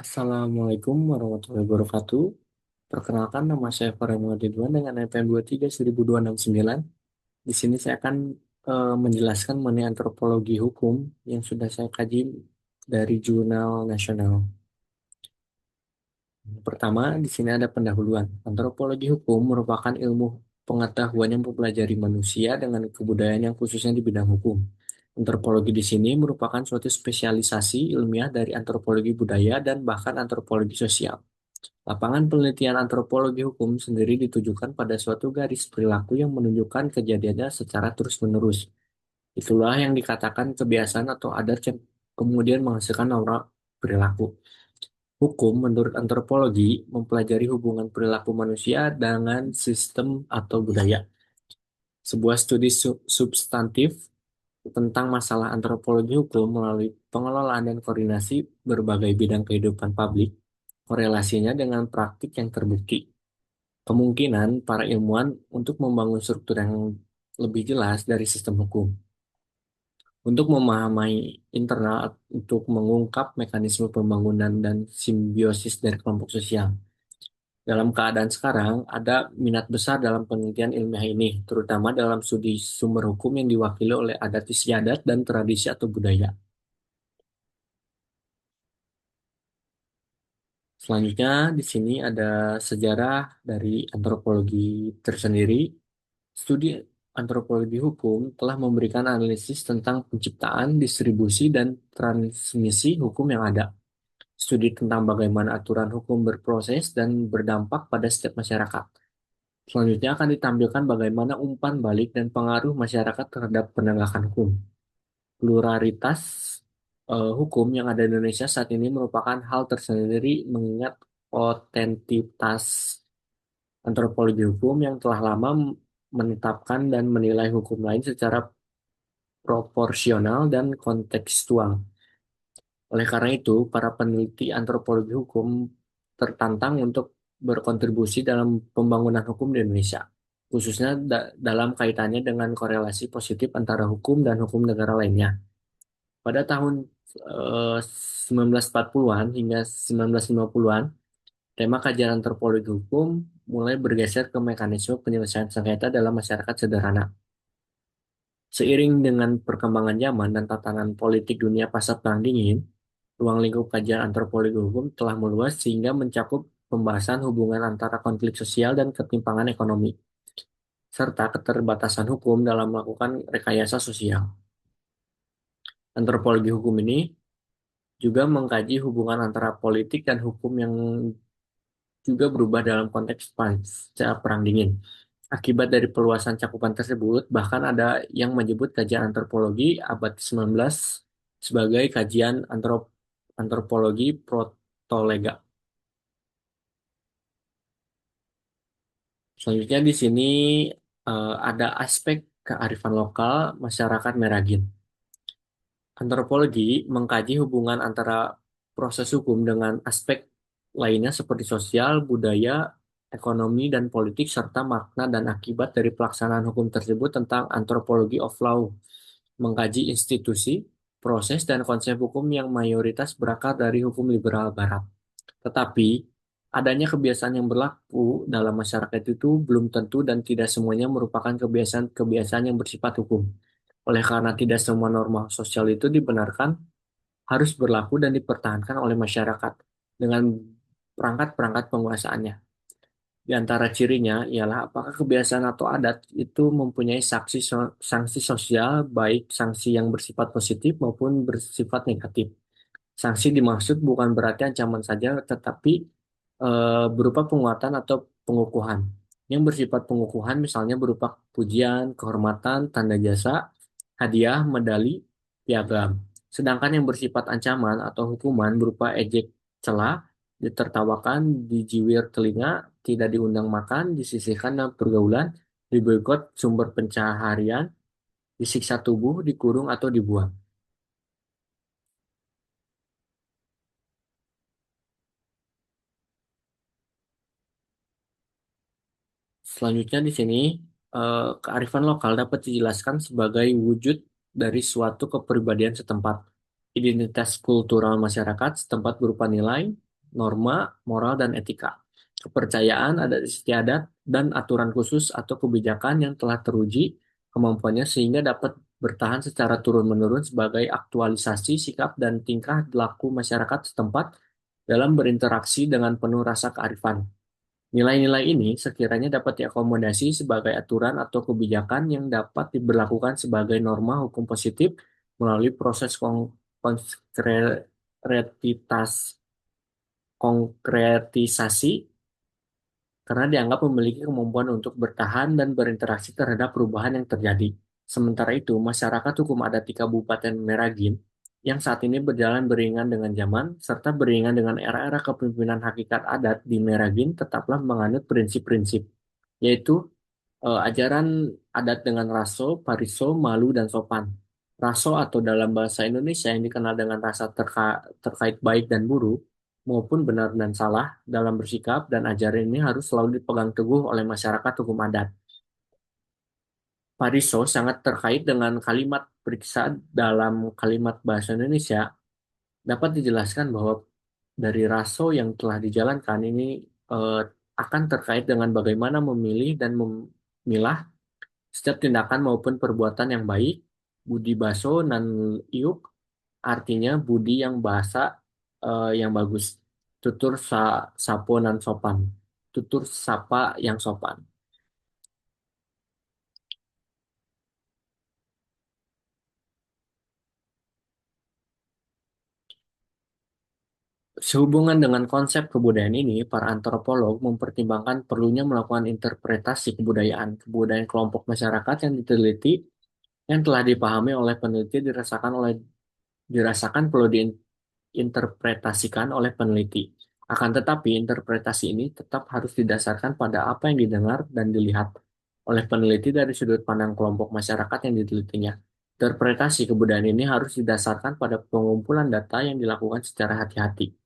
Assalamualaikum warahmatullahi wabarakatuh. Perkenalkan, nama saya Farhan Ridwan dengan NPM 23 1269. Di sini saya akan menjelaskan mengenai antropologi hukum yang sudah saya kaji dari jurnal nasional. Pertama, di sini ada pendahuluan. Antropologi hukum merupakan ilmu pengetahuan yang mempelajari manusia dengan kebudayaan yang khususnya di bidang hukum. Antropologi di sini merupakan suatu spesialisasi ilmiah dari antropologi budaya dan bahkan antropologi sosial. Lapangan penelitian antropologi hukum sendiri ditujukan pada suatu garis perilaku yang menunjukkan kejadiannya secara terus-menerus. Itulah yang dikatakan kebiasaan atau adat yang kemudian menghasilkan norma perilaku. Hukum, menurut antropologi, mempelajari hubungan perilaku manusia dengan sistem atau budaya. Sebuah studi substantif tentang masalah antropologi hukum melalui pengelolaan dan koordinasi berbagai bidang kehidupan publik, korelasinya dengan praktik yang terbukti. Kemungkinan para ilmuwan untuk membangun struktur yang lebih jelas dari sistem hukum, untuk memahami internal, untuk mengungkap mekanisme pembangunan dan simbiosis dari kelompok sosial. Dalam keadaan sekarang, ada minat besar dalam penelitian ilmiah ini, terutama dalam studi sumber hukum yang diwakili oleh adat istiadat dan tradisi atau budaya. Selanjutnya, di sini ada sejarah dari antropologi tersendiri. Studi antropologi hukum telah memberikan analisis tentang penciptaan, distribusi, dan transmisi hukum yang ada. Studi tentang bagaimana aturan hukum berproses dan berdampak pada setiap masyarakat. Selanjutnya akan ditampilkan bagaimana umpan balik dan pengaruh masyarakat terhadap penegakan hukum. Pluralitas hukum yang ada di Indonesia saat ini merupakan hal tersendiri mengingat otentitas antropologi hukum yang telah lama menetapkan dan menilai hukum lain secara proporsional dan kontekstual. Oleh karena itu, para peneliti antropologi hukum tertantang untuk berkontribusi dalam pembangunan hukum di Indonesia, khususnya dalam kaitannya dengan korelasi positif antara hukum dan hukum negara lainnya. Pada tahun 1940-an hingga 1950-an, tema kajian antropologi hukum mulai bergeser ke mekanisme penyelesaian sengketa dalam masyarakat sederhana. Seiring dengan perkembangan zaman dan tatanan politik dunia pasca Perang Dingin, ruang lingkup kajian antropologi hukum telah meluas sehingga mencakup pembahasan hubungan antara konflik sosial dan ketimpangan ekonomi, serta keterbatasan hukum dalam melakukan rekayasa sosial. Antropologi hukum ini juga mengkaji hubungan antara politik dan hukum yang juga berubah dalam konteks pasca Perang Dingin. Akibat dari peluasan cakupan tersebut, bahkan ada yang menyebut kajian antropologi abad 19 sebagai kajian antropologi protolega. Selanjutnya di sini ada aspek kearifan lokal masyarakat Meragin. Antropologi mengkaji hubungan antara proses hukum dengan aspek lainnya seperti sosial, budaya, ekonomi, dan politik, serta makna dan akibat dari pelaksanaan hukum tersebut tentang antropologi of law, mengkaji institusi, proses, dan konsep hukum yang mayoritas berakar dari hukum liberal Barat. Tetapi, adanya kebiasaan yang berlaku dalam masyarakat itu belum tentu dan tidak semuanya merupakan kebiasaan-kebiasaan yang bersifat hukum. Oleh karena tidak semua norma sosial itu dibenarkan, harus berlaku dan dipertahankan oleh masyarakat dengan perangkat-perangkat penguasaannya. Di antara cirinya ialah apakah kebiasaan atau adat itu mempunyai sanksi sosial, baik sanksi yang bersifat positif maupun bersifat negatif. Sanksi dimaksud bukan berarti ancaman saja, tetapi berupa penguatan atau pengukuhan. Yang bersifat pengukuhan misalnya berupa pujian, kehormatan, tanda jasa, hadiah, medali, piagam. Sedangkan yang bersifat ancaman atau hukuman berupa ejek, cela, ditertawakan, dijiwir telinga, tidak diundang makan, disisihkan dalam pergaulan, diboikot sumber pencaharian, disiksa tubuh, dikurung atau dibuang. Selanjutnya di sini, kearifan lokal dapat dijelaskan sebagai wujud dari suatu kepribadian setempat. Identitas kultural masyarakat setempat berupa nilai, norma, moral, dan etika. Kepercayaan, adat istiadat, dan aturan khusus atau kebijakan yang telah teruji kemampuannya sehingga dapat bertahan secara turun-menurun sebagai aktualisasi sikap dan tingkah laku masyarakat setempat dalam berinteraksi dengan penuh rasa kearifan. Nilai-nilai ini sekiranya dapat diakomodasi sebagai aturan atau kebijakan yang dapat diberlakukan sebagai norma hukum positif melalui proses konkretisasi karena dianggap memiliki kemampuan untuk bertahan dan berinteraksi terhadap perubahan yang terjadi. Sementara itu, masyarakat hukum adat di Kabupaten Meragin yang saat ini berjalan beriringan dengan zaman serta beriringan dengan era-era kepemimpinan hakikat adat di Meragin tetaplah menganut prinsip-prinsip, yaitu ajaran adat dengan raso, pariso, malu, dan sopan. Raso atau dalam bahasa Indonesia yang dikenal dengan rasa terkait baik dan buruk, maupun benar dan salah dalam bersikap dan ajaran ini harus selalu dipegang teguh oleh masyarakat hukum adat. Pariso sangat terkait dengan kalimat periksa dalam kalimat bahasa Indonesia dapat dijelaskan bahwa dari raso yang telah dijalankan ini eh, akan terkait dengan bagaimana memilih dan memilah setiap tindakan maupun perbuatan yang baik. Budi baso nan iuk artinya budi yang bahasa yang bagus. Tutur sapo nan sopan. Tutur sapa yang sopan. Sehubungan dengan konsep kebudayaan ini, para antropolog mempertimbangkan perlunya melakukan interpretasi kebudayaan. Kebudayaan kelompok masyarakat yang diteliti, yang telah dipahami oleh peneliti dirasakan perlu diinterpretasikan oleh peneliti. Akan tetapi, interpretasi ini tetap harus didasarkan pada apa yang didengar dan dilihat oleh peneliti dari sudut pandang kelompok masyarakat yang ditelitinya. Interpretasi kebudayaan ini harus didasarkan pada pengumpulan data yang dilakukan secara hati-hati.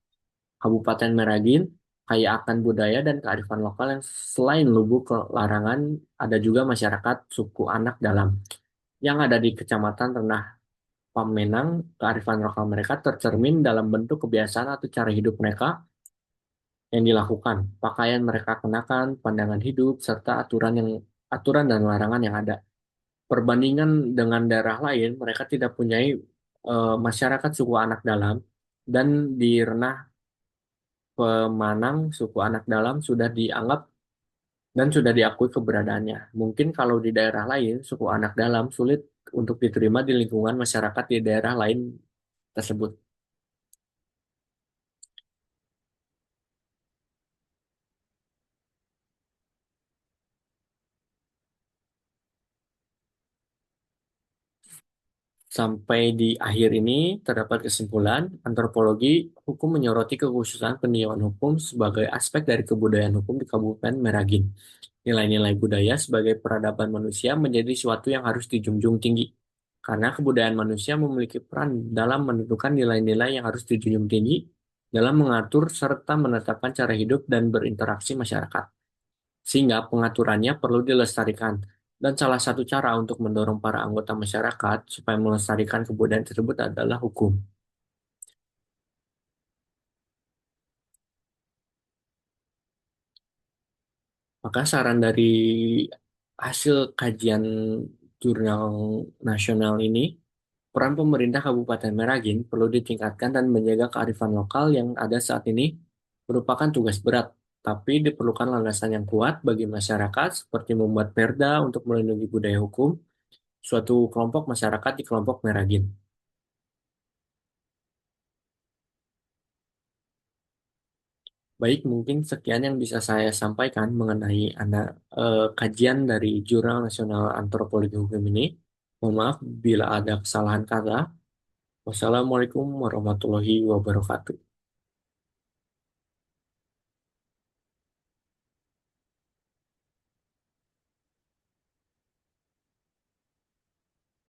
Kabupaten Meragin kaya akan budaya dan kearifan lokal yang selain Lubuk Larangan, ada juga masyarakat suku Anak Dalam yang ada di Kecamatan Renah Pamenang. Kearifan lokal mereka tercermin dalam bentuk kebiasaan atau cara hidup mereka yang dilakukan, pakaian mereka kenakan, pandangan hidup, serta aturan dan larangan yang ada. Perbandingan dengan daerah lain, mereka tidak punya masyarakat suku Anak Dalam, dan di Renah Pemanang suku Anak Dalam sudah dianggap dan sudah diakui keberadaannya. Mungkin kalau di daerah lain, suku Anak Dalam sulit untuk diterima di lingkungan masyarakat di daerah lain tersebut. Sampai di akhir ini terdapat kesimpulan, antropologi hukum menyoroti kekhususan peninjauan hukum sebagai aspek dari kebudayaan hukum di Kabupaten Meragin. Nilai-nilai budaya sebagai peradaban manusia menjadi suatu yang harus dijunjung tinggi. Karena kebudayaan manusia memiliki peran dalam menentukan nilai-nilai yang harus dijunjung tinggi dalam mengatur serta menetapkan cara hidup dan berinteraksi masyarakat. Sehingga pengaturannya perlu dilestarikan. Dan salah satu cara untuk mendorong para anggota masyarakat supaya melestarikan kebudayaan tersebut adalah hukum. Maka saran dari hasil kajian jurnal nasional ini, peran pemerintah Kabupaten Meragin perlu ditingkatkan dan menjaga kearifan lokal yang ada saat ini merupakan tugas berat, tapi diperlukan landasan yang kuat bagi masyarakat seperti membuat perda untuk melindungi budaya hukum suatu kelompok masyarakat di kelompok Meragin. Baik, mungkin sekian yang bisa saya sampaikan mengenai kajian dari Jurnal Nasional Antropologi Hukum ini. Mohon maaf bila ada kesalahan kata. Wassalamualaikum warahmatullahi wabarakatuh.